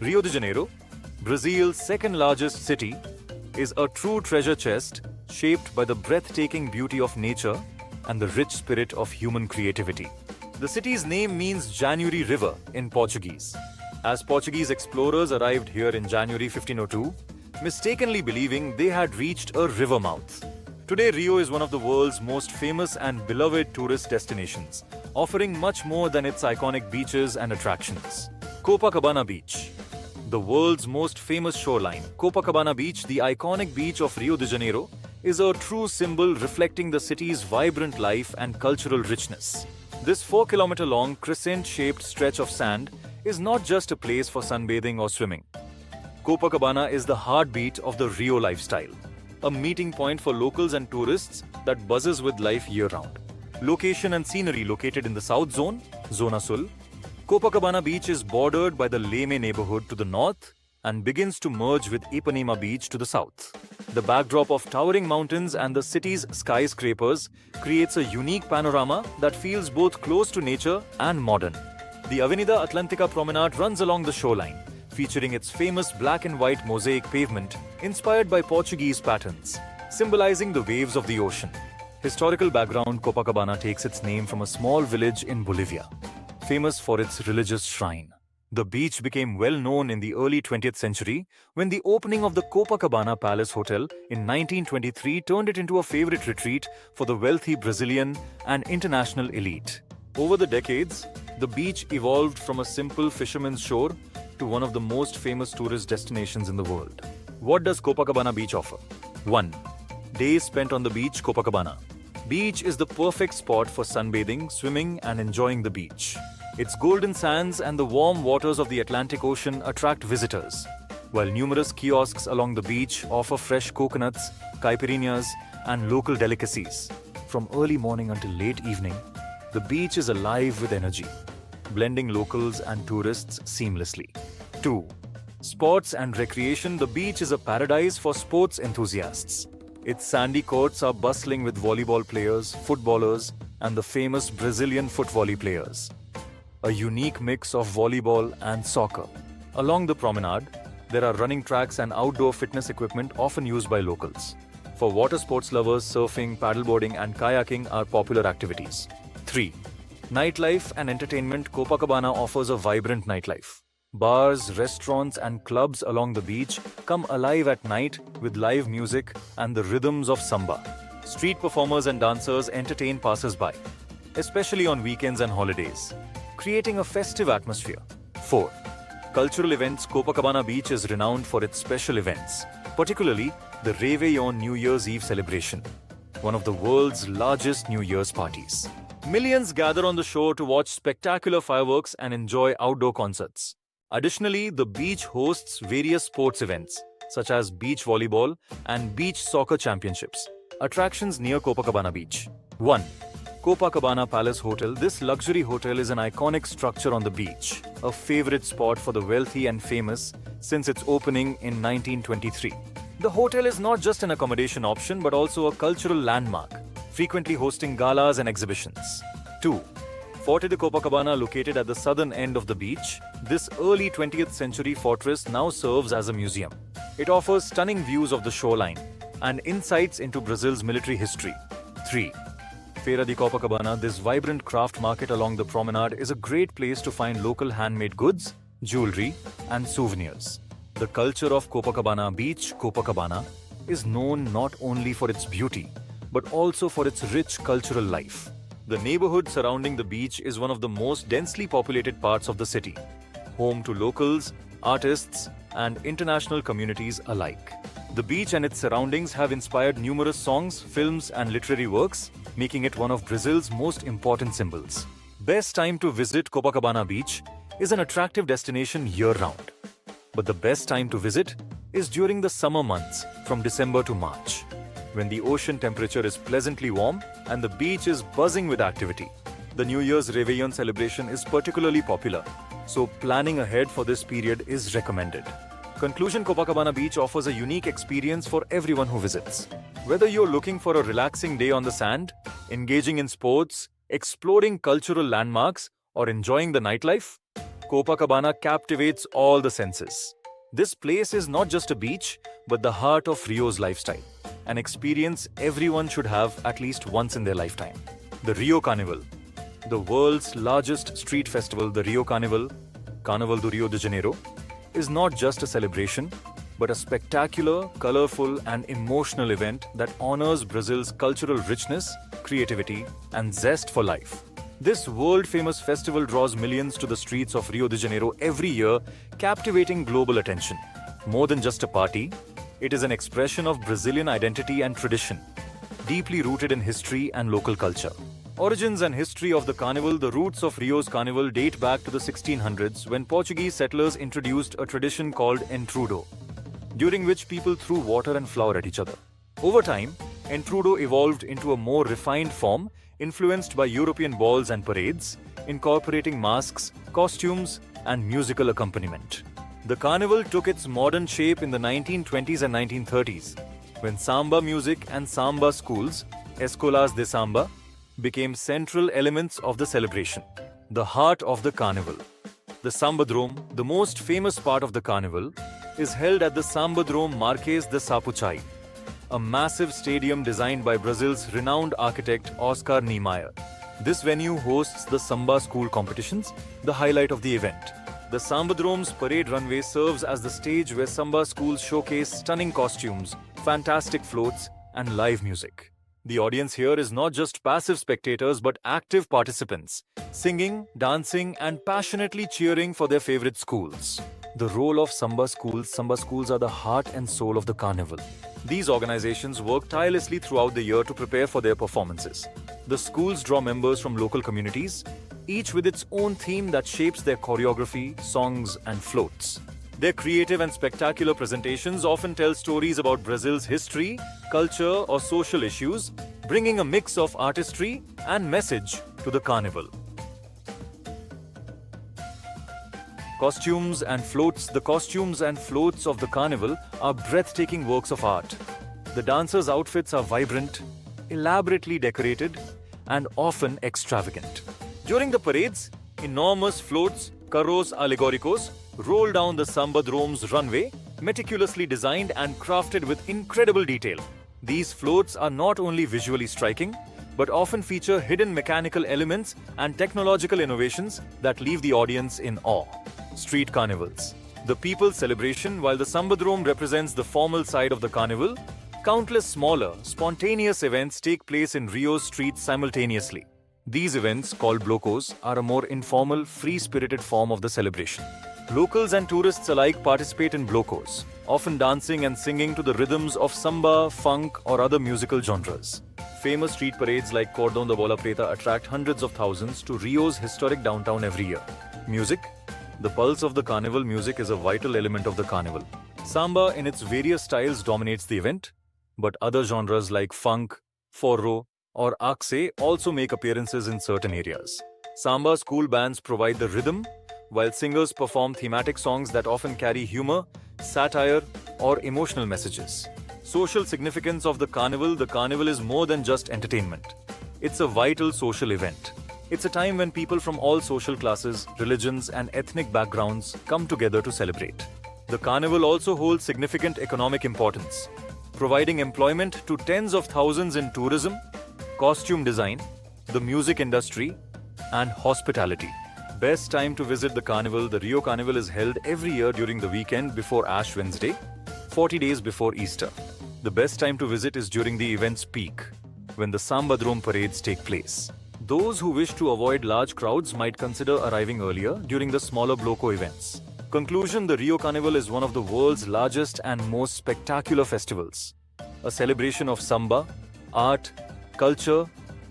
Rio de Janeiro, Brazil's second largest city, is a true treasure chest shaped by the breathtaking beauty of nature and the rich spirit of human creativity. The city's name means January River in Portuguese, as Portuguese explorers arrived here in January 1502, mistakenly believing they had reached a river mouth. Today, Rio is one of the world's most famous and beloved tourist destinations, offering much more than its iconic beaches and attractions. Copacabana Beach. The world's most famous shoreline, Copacabana Beach, the iconic beach of Rio de Janeiro, is a true symbol reflecting the city's vibrant life and cultural richness. This 4-kilometer-long crescent-shaped stretch of sand is not just a place for sunbathing or swimming. Copacabana is the heartbeat of the Rio lifestyle, a meeting point for locals and tourists that buzzes with life year-round. Location and scenery. Located in the South Zone, Zona Sul, Copacabana Beach is bordered by the Leme neighborhood to the north and begins to merge with Ipanema Beach to the south. The backdrop of towering mountains and the city's skyscrapers creates a unique panorama that feels both close to nature and modern. The Avenida Atlantica Promenade runs along the shoreline, featuring its famous black and white mosaic pavement inspired by Portuguese patterns, symbolizing the waves of the ocean. Historical background. Copacabana takes its name from a small village in Bolivia, famous for its religious shrine. The beach became well known in the early 20th century when the opening of the Copacabana Palace Hotel in 1923 turned it into a favorite retreat for the wealthy Brazilian and international elite. Over the decades, the beach evolved from a simple fisherman's shore to one of the most famous tourist destinations in the world. What does Copacabana Beach offer? 1. Days spent on the beach. Copacabana Beach is the perfect spot for sunbathing, swimming, and enjoying the beach. Its golden sands and the warm waters of the Atlantic Ocean attract visitors, while numerous kiosks along the beach offer fresh coconuts, caipirinhas, and local delicacies. From early morning until late evening, the beach is alive with energy, blending locals and tourists seamlessly. 2. Sports and recreation. The beach is a paradise for sports enthusiasts. Its sandy courts are bustling with volleyball players, footballers, and the famous Brazilian foot volley players. A unique mix of volleyball and soccer. Along the promenade, there are running tracks and outdoor fitness equipment often used by locals. For water sports lovers, surfing, paddleboarding, and kayaking are popular activities. 3. Nightlife and entertainment. Copacabana offers a vibrant nightlife. Bars, restaurants, and clubs along the beach come alive at night with live music and the rhythms of samba. Street performers and dancers entertain passers-by, especially on weekends and holidays, creating a festive atmosphere. 4. Cultural events. Copacabana Beach is renowned for its special events, particularly the Réveillon New Year's Eve celebration, one of the world's largest New Year's parties. Millions gather on the shore to watch spectacular fireworks and enjoy outdoor concerts. Additionally, the beach hosts various sports events, such as beach volleyball and beach soccer championships. Attractions near Copacabana Beach. 1. Copacabana Palace Hotel. This luxury hotel is an iconic structure on the beach, a favorite spot for the wealthy and famous since its opening in 1923. The hotel is not just an accommodation option but also a cultural landmark, frequently hosting galas and exhibitions. 2. Forte de Copacabana. Located at the southern end of the beach, this early 20th century fortress now serves as a museum. It offers stunning views of the shoreline and insights into Brazil's military history. 3. Feira de Copacabana. This vibrant craft market along the promenade is a great place to find local handmade goods, jewelry, and souvenirs. The culture of Copacabana Beach, Copacabana, is known not only for its beauty, but also for its rich cultural life. The neighborhood surrounding the beach is one of the most densely populated parts of the city, home to locals, artists, and international communities alike. The beach and its surroundings have inspired numerous songs, films, and literary works, making it one of Brazil's most important symbols. Best time to visit. Copacabana Beach is an attractive destination year-round, but the best time to visit is during the summer months from December to March, when the ocean temperature is pleasantly warm and the beach is buzzing with activity. The New Year's Réveillon celebration is particularly popular, so planning ahead for this period is recommended. Conclusion. Copacabana Beach offers a unique experience for everyone who visits. Whether you're looking for a relaxing day on the sand, engaging in sports, exploring cultural landmarks, or enjoying the nightlife, Copacabana captivates all the senses. This place is not just a beach, but the heart of Rio's lifestyle, an experience everyone should have at least once in their lifetime. The Rio Carnival, the world's largest street festival, the Rio Carnival, Carnaval do Rio de Janeiro, is not just a celebration, but a spectacular, colorful, and emotional event that honors Brazil's cultural richness, creativity, and zest for life. This world-famous festival draws millions to the streets of Rio de Janeiro every year, captivating global attention. More than just a party, it is an expression of Brazilian identity and tradition, deeply rooted in history and local culture. Origins and history of the carnival. The roots of Rio's carnival date back to the 1600s when Portuguese settlers introduced a tradition called entrudo, during which people threw water and flour at each other. Over time, entrudo evolved into a more refined form, influenced by European balls and parades, incorporating masks, costumes, and musical accompaniment. The carnival took its modern shape in the 1920s and 1930s, when samba music and samba schools, escolas de samba, became central elements of the celebration. The heart of the carnival. The Sambadrome, the most famous part of the carnival, is held at the Sambadrome Marquês de Sapucaí, a massive stadium designed by Brazil's renowned architect Oscar Niemeyer. This venue hosts the Samba School competitions, the highlight of the event. The Sambadrome's parade runway serves as the stage where Samba schools showcase stunning costumes, fantastic floats, and live music. The audience here is not just passive spectators but active participants, singing, dancing, and passionately cheering for their favorite schools. The role of Samba schools are the heart and soul of the carnival. These organizations work tirelessly throughout the year to prepare for their performances. The schools draw members from local communities, each with its own theme that shapes their choreography, songs, and floats. Their creative and spectacular presentations often tell stories about Brazil's history, culture, or social issues, bringing a mix of artistry and message to the carnival. Costumes and floats. The costumes and floats of the carnival are breathtaking works of art. The dancers' outfits are vibrant, elaborately decorated, and often extravagant. During the parades, enormous floats, carros alegóricos, roll down the Sambadrome's runway, meticulously designed and crafted with incredible detail. These floats are not only visually striking, but often feature hidden mechanical elements and technological innovations that leave the audience in awe. Street carnivals. The people's celebration. While the Sambadrome represents the formal side of the carnival, countless smaller, spontaneous events take place in Rio's streets simultaneously. These events, called blocos, are a more informal, free-spirited form of the celebration. Locals and tourists alike participate in blocos, often dancing and singing to the rhythms of samba, funk, or other musical genres. Famous street parades like Cordão da Bola Preta attract hundreds of thousands to Rio's historic downtown every year. Music. The pulse of the carnival. Music is a vital element of the carnival. Samba in its various styles dominates the event, but other genres like funk, forró, or axe also make appearances in certain areas. Samba school bands provide the rhythm, while singers perform thematic songs that often carry humor, satire, or emotional messages. Social significance of the carnival. The carnival is more than just entertainment. It's a vital social event. It's a time when people from all social classes, religions, and ethnic backgrounds come together to celebrate. The carnival also holds significant economic importance, providing employment to tens of thousands in tourism, costume design, the music industry, and hospitality. Best time to visit the carnival. The Rio Carnival is held every year during the weekend before Ash Wednesday, 40 days before Easter. The best time to visit is during the event's peak, when the Sambadrome parades take place. Those who wish to avoid large crowds might consider arriving earlier during the smaller bloco events. Conclusion. The Rio Carnival is one of the world's largest and most spectacular festivals, a celebration of samba, art, culture,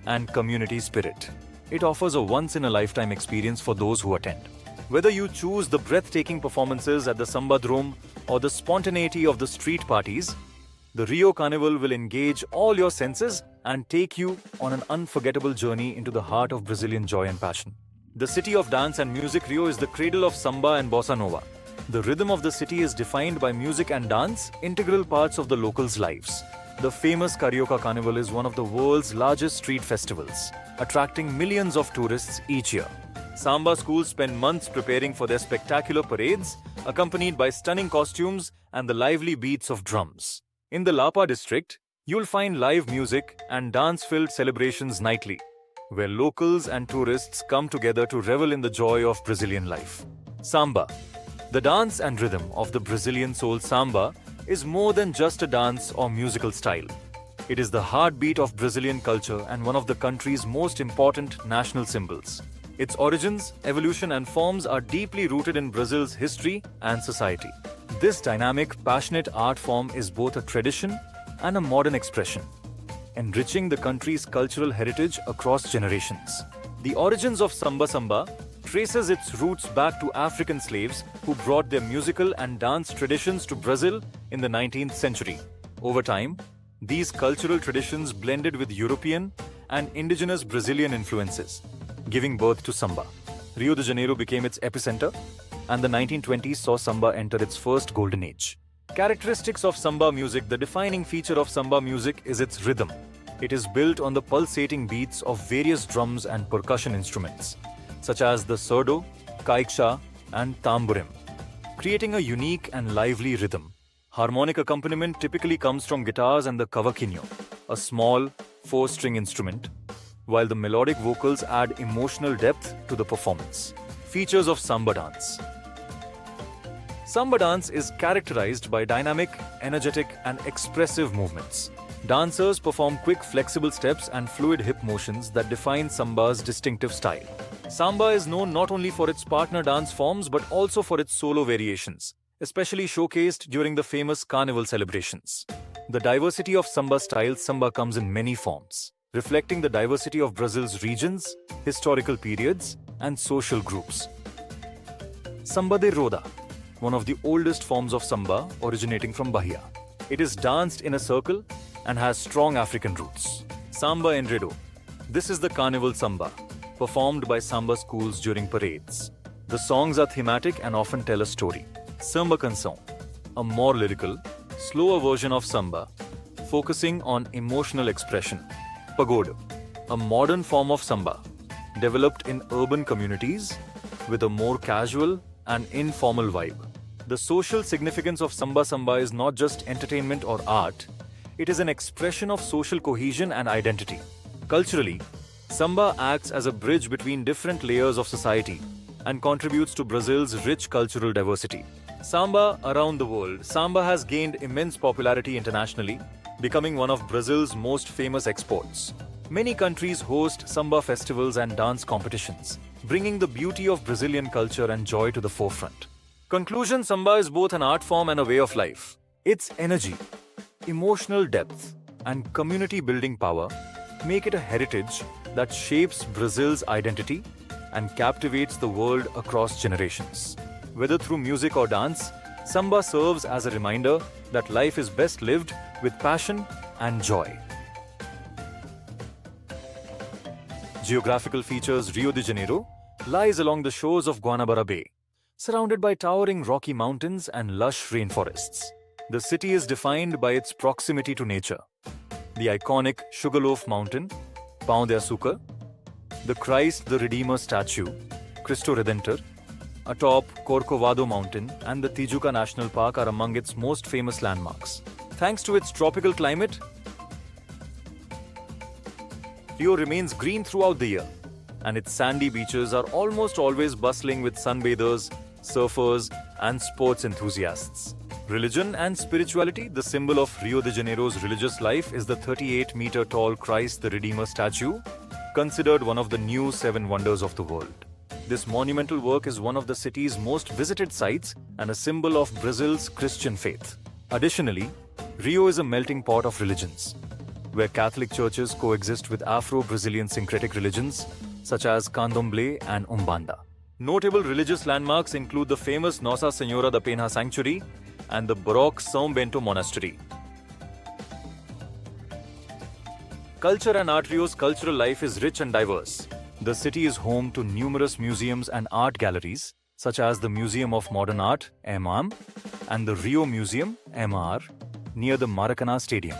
and community spirit. It offers a once-in-a-lifetime experience for those who attend. Whether you choose the breathtaking performances at the Sambadrome or the spontaneity of the street parties, the Rio Carnival will engage all your senses and take you on an unforgettable journey into the heart of Brazilian joy and passion. The city of dance and music. Rio is the cradle of samba and bossa nova. The rhythm of the city is defined by music and dance, integral parts of the locals' lives. The famous Carioca Carnival is one of the world's largest street festivals, attracting millions of tourists each year. Samba schools spend months preparing for their spectacular parades, accompanied by stunning costumes and the lively beats of drums. In the Lapa district, you'll find live music and dance-filled celebrations nightly, where locals and tourists come together to revel in the joy of Brazilian life. Samba. The dance and rhythm of the Brazilian soul samba is more than just a dance or musical style. It is the heartbeat of Brazilian culture and one of the country's most important national symbols. Its origins, evolution and forms are deeply rooted in Brazil's history and society. This dynamic, passionate art form is both a tradition and a modern expression, enriching the country's cultural heritage across generations. The origins of samba traces its roots back to African slaves who brought their musical and dance traditions to Brazil in the 19th century. Over time, these cultural traditions blended with European and indigenous Brazilian influences, giving birth to samba. Rio de Janeiro became its epicenter, and the 1920s saw samba enter its first golden age. Characteristics of samba music. The defining feature of samba music is its rhythm. It is built on the pulsating beats of various drums and percussion instruments, such as the surdo, caixa, and tamborim, creating a unique and lively rhythm. Harmonic accompaniment typically comes from guitars and the cavaquinho, a small, four-string instrument, while the melodic vocals add emotional depth to the performance. Features of samba dance. Samba dance is characterized by dynamic, energetic, and expressive movements. Dancers perform quick, flexible steps and fluid hip motions that define samba's distinctive style. Samba is known not only for its partner dance forms but also for its solo variations, especially showcased during the famous Carnival celebrations. The diversity of samba styles. Samba comes in many forms, reflecting the diversity of Brazil's regions, historical periods, and social groups. Samba de roda, one of the oldest forms of samba originating from Bahia. It is danced in a circle and has strong African roots. Samba enredo. This is the Carnival samba, performed by samba schools during parades. The songs are thematic and often tell a story. Samba canção, a more lyrical, slower version of samba, focusing on emotional expression. Pagode, a modern form of samba, developed in urban communities with a more casual and informal vibe. The social significance of samba is not just entertainment or art, it is an expression of social cohesion and identity. Culturally, samba acts as a bridge between different layers of society and contributes to Brazil's rich cultural diversity. Samba around the world. Samba has gained immense popularity internationally, becoming one of Brazil's most famous exports. Many countries host samba festivals and dance competitions, bringing the beauty of Brazilian culture and joy to the forefront. Conclusion: samba is both an art form and a way of life. Its energy, emotional depth, and community-building power make it a heritage that shapes Brazil's identity and captivates the world across generations. Whether through music or dance, samba serves as a reminder that life is best lived with passion and joy. Geographical features. Rio de Janeiro lies along the shores of Guanabara Bay, surrounded by towering rocky mountains and lush rainforests. The city is defined by its proximity to nature. The iconic Sugarloaf Mountain, Pão de Açúcar, the Christ the Redeemer statue, Cristo Redentor, atop Corcovado Mountain, and the Tijuca National Park are among its most famous landmarks. Thanks to its tropical climate, Rio remains green throughout the year, and its sandy beaches are almost always bustling with sunbathers, surfers, and sports enthusiasts. Religion and spirituality. The symbol of Rio de Janeiro's religious life is the 38-meter-tall Christ the Redeemer statue, considered one of the new 7 wonders of the world. This monumental work is one of the city's most visited sites and a symbol of Brazil's Christian faith. Additionally, Rio is a melting pot of religions, where Catholic churches coexist with Afro-Brazilian syncretic religions such as Candomblé and Umbanda. Notable religious landmarks include the famous Nossa Senhora da Penha Sanctuary and the Baroque São Bento Monastery. Culture and art. Rio's cultural life is rich and diverse. The city is home to numerous museums and art galleries, such as the Museum of Modern Art, MAM, and the Rio Museum, MR, near the Maracanã Stadium.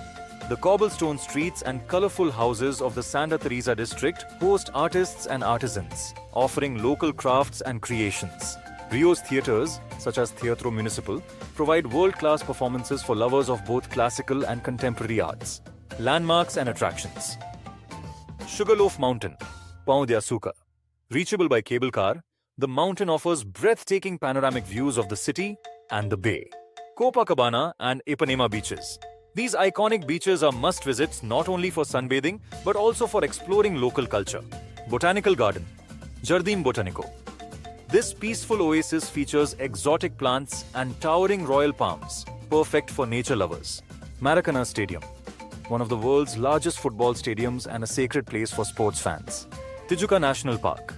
The cobblestone streets and colorful houses of the Santa Teresa district host artists and artisans, offering local crafts and creations. Rio's theatres, such as Teatro Municipal, provide world-class performances for lovers of both classical and contemporary arts. Landmarks and attractions. Sugarloaf Mountain, Pão de Açúcar. Reachable by cable car, the mountain offers breathtaking panoramic views of the city and the bay. Copacabana and Ipanema beaches. These iconic beaches are must-visits not only for sunbathing but also for exploring local culture. Botanical Garden, Jardim Botanico. This peaceful oasis features exotic plants and towering royal palms, perfect for nature lovers. Maracana Stadium, one of the world's largest football stadiums and a sacred place for sports fans. Tijuca National Park.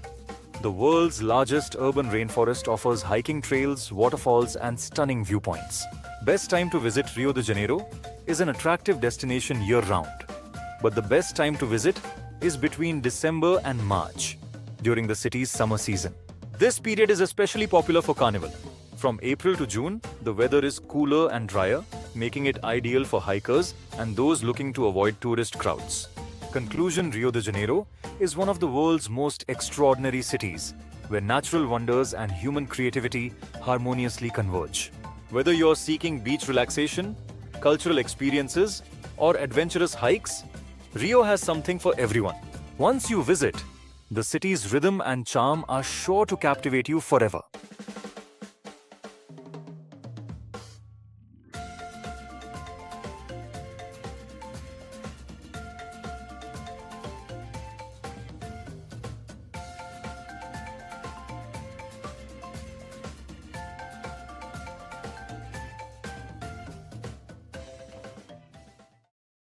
The world's largest urban rainforest offers hiking trails, waterfalls, and stunning viewpoints. Best time to visit Rio de Janeiro is an attractive destination year-round. But the best time to visit is between December and March, during the city's summer season. This period is especially popular for Carnival. From April to June, the weather is cooler and drier, making it ideal for hikers and those looking to avoid tourist crowds. Conclusion: Rio de Janeiro is one of the world's most extraordinary cities, where natural wonders and human creativity harmoniously converge. Whether you're seeking beach relaxation, cultural experiences, or adventurous hikes, Rio has something for everyone. Once you visit, the city's rhythm and charm are sure to captivate you forever.